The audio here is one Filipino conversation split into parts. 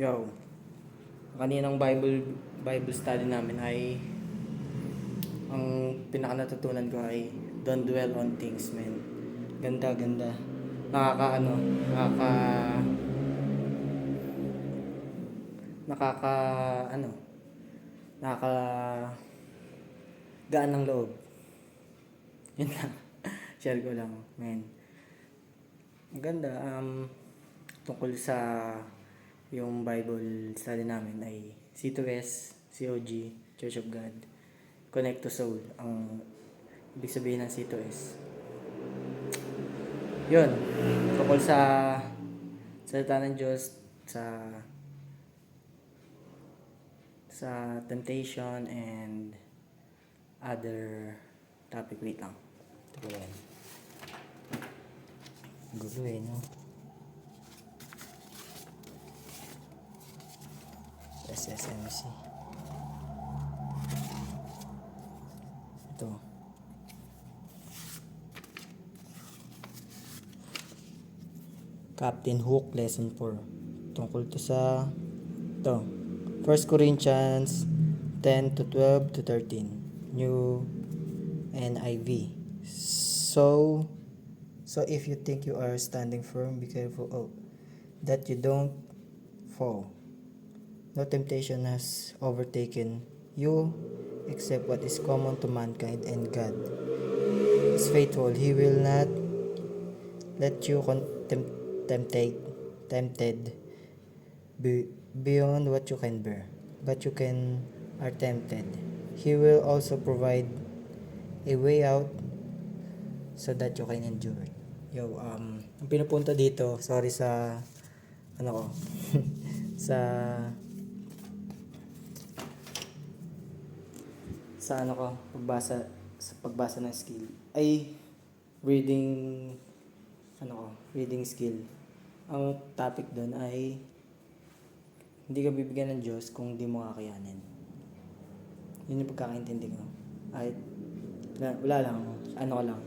Yo, kaninang Bible study namin ay ang pinaka natutunan ko ay don't dwell on things, man. Ganda, ganda. Nakaka ano, nakaka ano, nakaka gaan ng loob. Yun lang. Share ko lang, man. Maganda tungkol sa yung Bible study namin ay C2S, COG, Church of God, Connect to Soul, ang ibig sabihin ng C2S. Yun, tungkol sa salita ng Diyos, sa temptation and other topic. Wait lang. Ito ko yan. Gulo no? SSMC. Ito. Captain Hook, Lesson 4. Tungkol to sa ito. 1 Corinthians 10 to 12 to 13. New NIV. So if you think you are standing firm, be careful that you don't fall. No temptation has overtaken you except what is common to mankind, and God is faithful. He will not let you tempted beyond what you can bear. But you are tempted. He will also provide a way out so that you can endure it. Ang pinupunto dito, sorry sa ano ko, sa ano ko, pagbasa ng skill ay reading reading skill. Ang topic doon ay hindi ka bibigyan ng Diyos kung di mo kakayanin. Yun yung pagkakaintindi ko. Ay wala lang,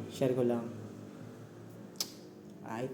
share ko lang. Ay